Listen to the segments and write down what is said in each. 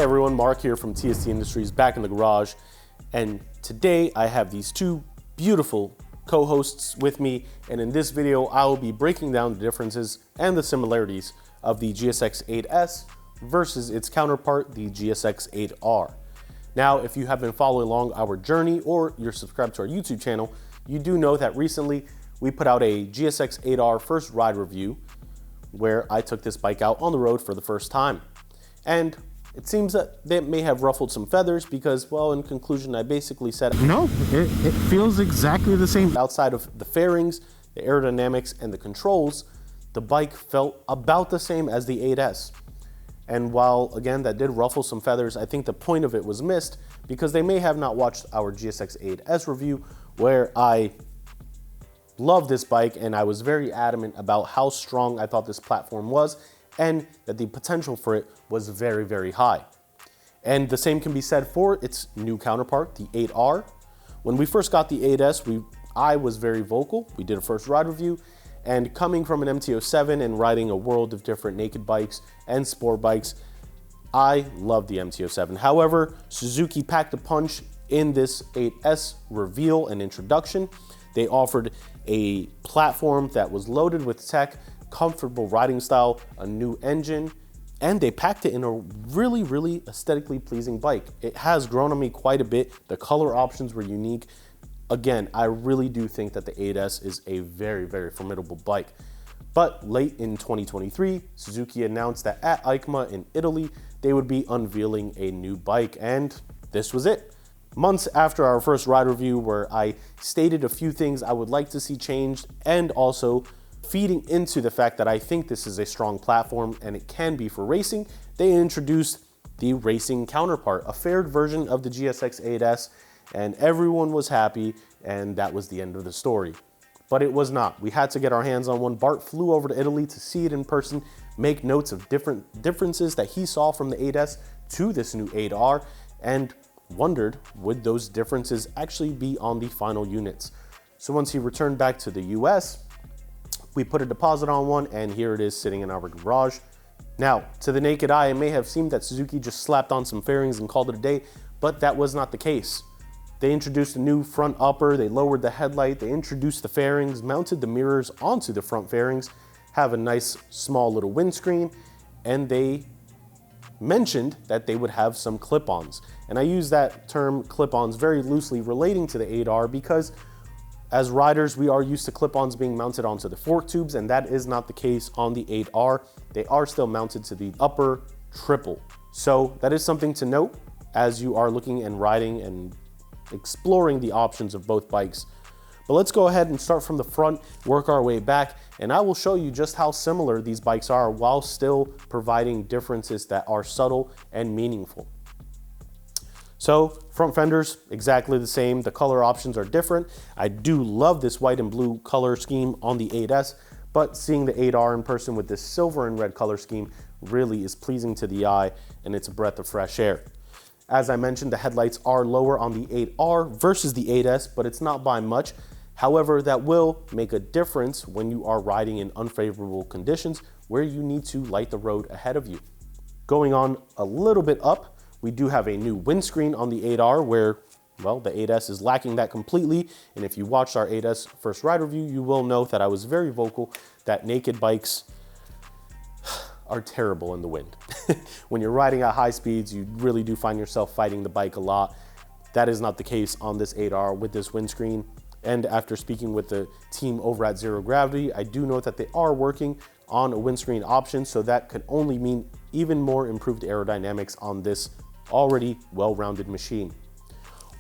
everyone, Mark here from TST Industries back in the garage, and today I have these two beautiful co-hosts with me, and in this video I will be breaking down the differences and the similarities of the GSX-8S versus its counterpart, the GSX-8R. Now, if you have been following along our journey or you're subscribed to our YouTube channel, you do know that recently we put out a GSX-8R first ride review where I took this bike out on the road for the first time. And it seems that they may have ruffled some feathers because, well, in conclusion, I basically said, no, it feels exactly the same. Outside of the fairings, the aerodynamics, and the controls, the bike felt about the same as the 8S. And while, again, that did ruffle some feathers, I think the point of it was missed because they may have not watched our GSX-8S review where I love this bike and I was very adamant about how strong I thought this platform was and that the potential for it was very, very high. And the same can be said for its new counterpart, the 8R. When we first got the 8S, I was very vocal. We did a first ride review, and coming from an MT-07 and riding a world of different naked bikes and sport bikes, I love the MT-07. However, Suzuki packed a punch in this 8S reveal and introduction. They offered a platform that was loaded with tech, comfortable riding style, a new engine, and they packed it in a really, really aesthetically pleasing bike. It has grown on me quite a bit. The color options were unique. Again, I really do think that the 8S is a very, very formidable bike. But late in 2023, Suzuki announced that at EICMA in Italy, they would be unveiling a new bike, and this was it. Months after our first ride review where I stated a few things I would like to see changed, and also feeding into the fact that I think this is a strong platform and it can be for racing, they introduced the racing counterpart, a faired version of the GSX-8S, and everyone was happy, and that was the end of the story. But it was not. We had to get our hands on one. Bart flew over to Italy to see it in person, make notes of differences that he saw from the 8S to this new 8R, and wondered, would those differences actually be on the final units? So once he returned back to the US, we put a deposit on one, and here it is sitting in our garage. Now, to the naked eye, it may have seemed that Suzuki just slapped on some fairings and called it a day, but that was not the case. They introduced a new front upper, they lowered the headlight, they introduced the fairings, mounted the mirrors onto the front fairings, have a nice small little windscreen, and they mentioned that they would have some clip-ons. And I use that term clip-ons very loosely relating to the 8R because as riders, we are used to clip-ons being mounted onto the fork tubes, and that is not the case on the 8R. They are still mounted to the upper triple. So that is something to note as you are looking and riding and exploring the options of both bikes. But let's go ahead and start from the front, work our way back, and I will show you just how similar these bikes are while still providing differences that are subtle and meaningful. So front fenders, exactly the same. The color options are different. I do love this white and blue color scheme on the 8S, but seeing the 8R in person with this silver and red color scheme really is pleasing to the eye, and it's a breath of fresh air. As I mentioned, the headlights are lower on the 8R versus the 8S, but it's not by much. However, that will make a difference when you are riding in unfavorable conditions where you need to light the road ahead of you. Going on a little bit up, we do have a new windscreen on the 8R where, well, the 8S is lacking that completely. And if you watched our 8S first ride review, you will know that I was very vocal that naked bikes are terrible in the wind. When you're riding at high speeds, you really do find yourself fighting the bike a lot. That is not the case on this 8R with this windscreen. And after speaking with the team over at Zero Gravity, I do know that they are working on a windscreen option, so that could only mean even more improved aerodynamics on this already well-rounded machine.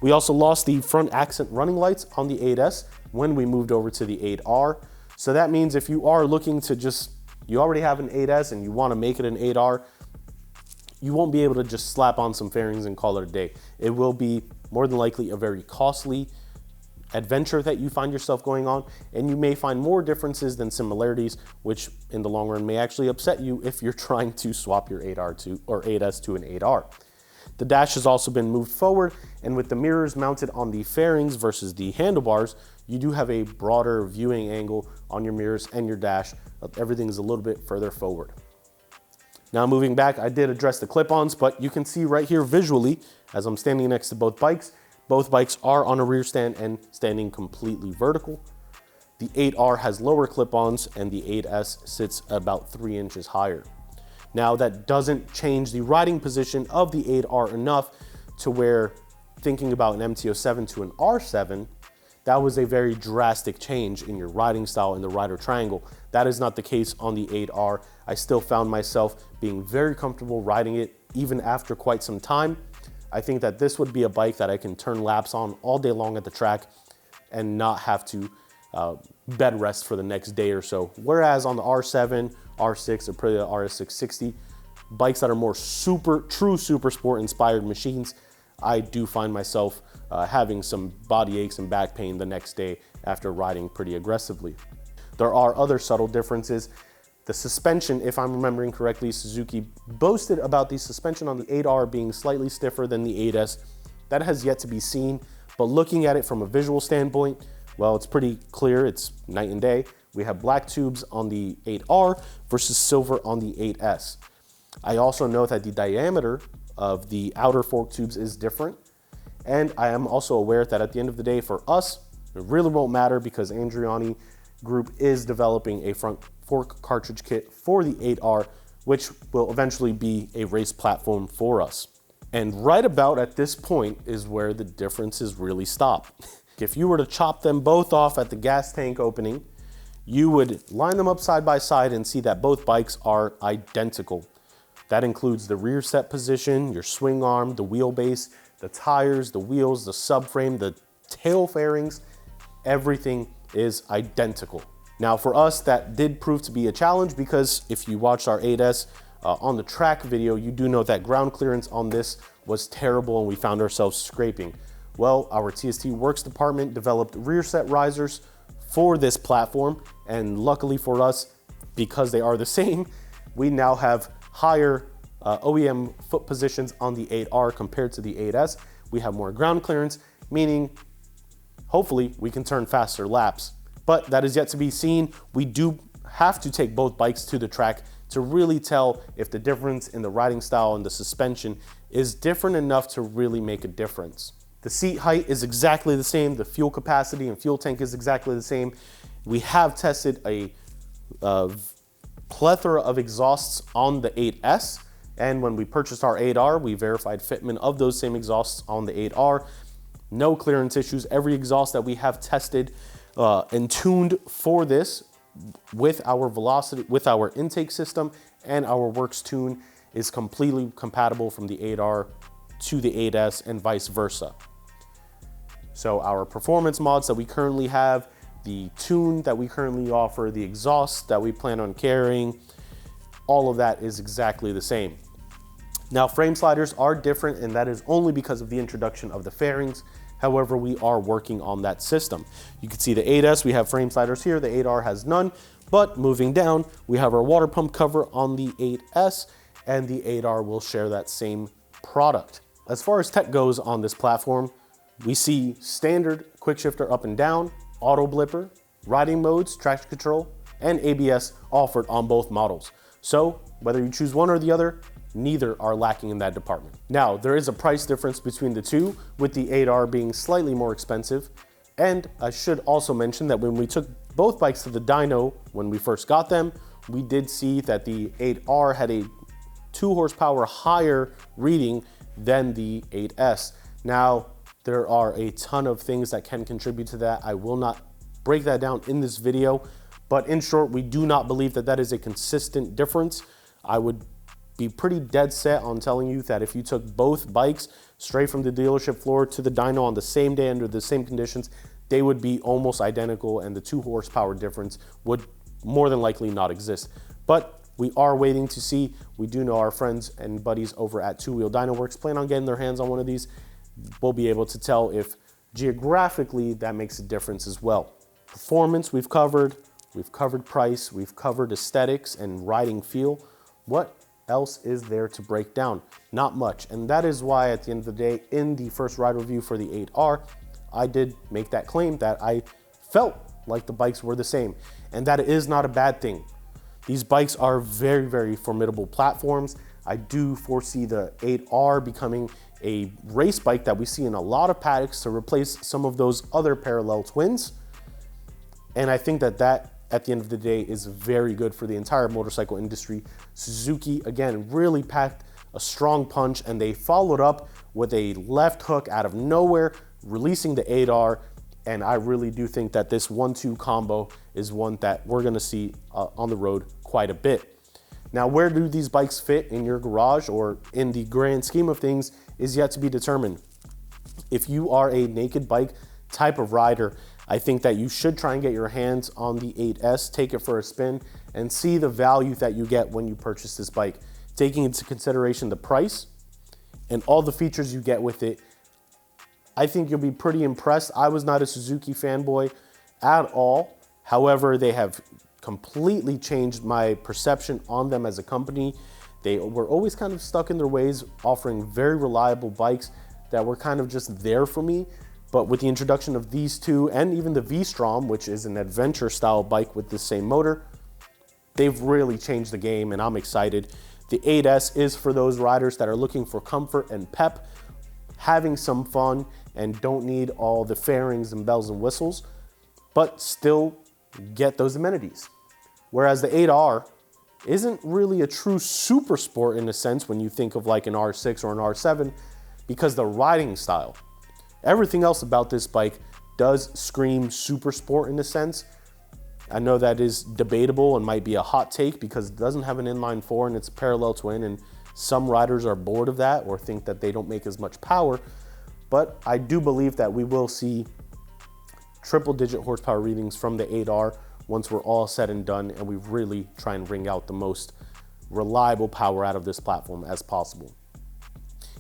We also lost the front accent running lights on the 8S when we moved over to the 8R. So that means if you are looking to you already have an 8S and you want to make it an 8R, you won't be able to just slap on some fairings and call it a day. It will be more than likely a very costly adventure that you find yourself going on, and you may find more differences than similarities, which in the long run may actually upset you if you're trying to swap your 8S to an 8R. The dash has also been moved forward, and with the mirrors mounted on the fairings versus the handlebars, you do have a broader viewing angle on your mirrors and your dash. Everything is a little bit further forward. Now moving back, I did address the clip-ons, but you can see right here visually, as I'm standing next to both bikes are on a rear stand and standing completely vertical. The 8R has lower clip-ons and the 8S sits about 3 inches higher. Now that doesn't change the riding position of the 8R enough to where thinking about an MT07 to an R7, that was a very drastic change in your riding style in the rider triangle. That is not the case on the 8R. I still found myself being very comfortable riding it even after quite some time. I think that this would be a bike that I can turn laps on all day long at the track and not have to bed rest for the next day or so. Whereas on the R7, R6, or probably the RS660, bikes that are more true super sport inspired machines, I do find myself having some body aches and back pain the next day after riding pretty aggressively. There are other subtle differences. The suspension, if I'm remembering correctly, Suzuki boasted about the suspension on the 8R being slightly stiffer than the 8S. That has yet to be seen, but looking at it from a visual standpoint, well, it's pretty clear, it's night and day. We have black tubes on the 8R versus silver on the 8S. I also know that the diameter of the outer fork tubes is different. And I am also aware that at the end of the day, for us, it really won't matter because Andriani Group is developing a front fork cartridge kit for the 8R, which will eventually be a race platform for us. And right about at this point is where the differences really stop. If you were to chop them both off at the gas tank opening, you would line them up side by side and see that both bikes are identical. That includes the rear set position, your swing arm, the wheelbase, the tires, the wheels, the subframe, the tail fairings, everything is identical. Now for us, that did prove to be a challenge because if you watched our 8S on the track video, you do know that ground clearance on this was terrible and we found ourselves scraping. Well, our TST Works department developed rear set risers for this platform, and luckily for us, because they are the same, we now have higher OEM foot positions on the 8R compared to the 8S. We have more ground clearance, meaning hopefully we can turn faster laps. But that is yet to be seen. We do have to take both bikes to the track to really tell if the difference in the riding style and the suspension is different enough to really make a difference. The seat height is exactly the same. The fuel capacity and fuel tank is exactly the same. We have tested a plethora of exhausts on the 8S. And when we purchased our 8R, we verified fitment of those same exhausts on the 8R. No clearance issues. Every exhaust that we have tested and tuned for this with our velocity, with our intake system and our works tune is completely compatible from the 8R to the 8S and vice versa. So our performance mods that we currently have, the tune that we currently offer, the exhaust that we plan on carrying, all of that is exactly the same. Now frame sliders are different, and that is only because of the introduction of the fairings. However, we are working on that system. You can see the 8S, we have frame sliders here, the 8R has none, but moving down, we have our water pump cover on the 8S, and the 8R will share that same product. As far as tech goes on this platform, we see standard quick shifter up and down, auto blipper, riding modes, traction control, and ABS offered on both models. So whether you choose one or the other, neither are lacking in that department. Now, there is a price difference between the two, with the 8R being slightly more expensive. And I should also mention that when we took both bikes to the dyno, when we first got them, we did see that the 8R had a 2 horsepower higher reading than the 8S. Now, there are a ton of things that can contribute to that. I will not break that down in this video, but in short, we do not believe that that is a consistent difference. I would be pretty dead set on telling you that if you took both bikes straight from the dealership floor to the dyno on the same day under the same conditions, they would be almost identical and the 2 horsepower difference would more than likely not exist. But we are waiting to see. We do know our friends and buddies over at Two Wheel Dyno Works plan on getting their hands on one of these. We'll be able to tell if geographically that makes a difference as well. Performance we've covered price, we've covered aesthetics and riding feel. What else is there to break down? Not much. And that is why at the end of the day, in the first ride review for the 8R, I did make that claim that I felt like the bikes were the same. And that is not a bad thing. These bikes are very, very formidable platforms. I do foresee the 8R becoming a race bike that we see in a lot of paddocks to replace some of those other parallel twins. And I think that at the end of the day, is very good for the entire motorcycle industry. Suzuki, again, really packed a strong punch, and they followed up with a left hook out of nowhere, releasing the 8R. And I really do think that this 1-2 combo is one that we're gonna see on the road quite a bit. Now, where do these bikes fit in your garage or in the grand scheme of things is yet to be determined. If you are a naked bike type of rider, I think that you should try and get your hands on the 8S, take it for a spin, and see the value that you get when you purchase this bike. Taking into consideration the price and all the features you get with it, I think you'll be pretty impressed. I was not a Suzuki fanboy at all. However, they have completely changed my perception on them as a company. They were always kind of stuck in their ways, offering very reliable bikes that were kind of just there for me. But with the introduction of these two and even the V-Strom, which is an adventure style bike with the same motor, they've really changed the game, and I'm excited. The 8S is for those riders that are looking for comfort and pep, having some fun, and don't need all the fairings and bells and whistles, but still get those amenities. Whereas the 8R isn't really a true super sport in a sense when you think of like an R6 or an R7, because the riding style, everything else about this bike does scream super sport in a sense. I know that is debatable and might be a hot take because it doesn't have an inline four and it's a parallel twin, and some riders are bored of that or think that they don't make as much power. But I do believe that we will see triple-digit horsepower readings from the 8R once we're all said and done, and we really try and wring out the most reliable power out of this platform as possible.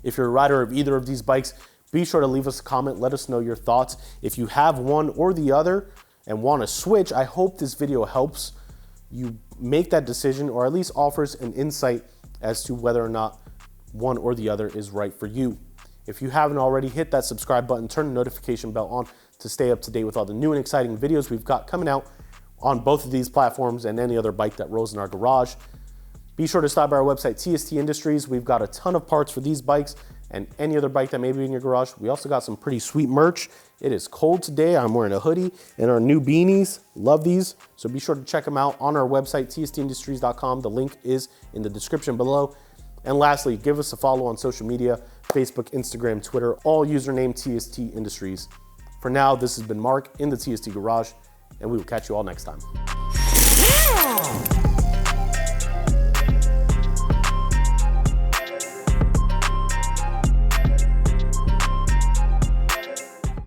If you're a rider of either of these bikes, be sure to leave us a comment, let us know your thoughts. If you have one or the other and want to switch, I hope this video helps you make that decision, or at least offers an insight as to whether or not one or the other is right for you. If you haven't already, hit that subscribe button, turn the notification bell on to stay up to date with all the new and exciting videos we've got coming out on both of these platforms and any other bike that rolls in our garage. Be sure to stop by our website, TST Industries. We've got a ton of parts for these bikes and any other bike that may be in your garage. We also got some pretty sweet merch. It is cold today. I'm wearing a hoodie and our new beanies. Love these. So be sure to check them out on our website, tstindustries.com. The link is in the description below. And lastly, give us a follow on social media, Facebook, Instagram, Twitter, all username TST Industries. For now, this has been Mark in the TST Garage, and we will catch you all next time.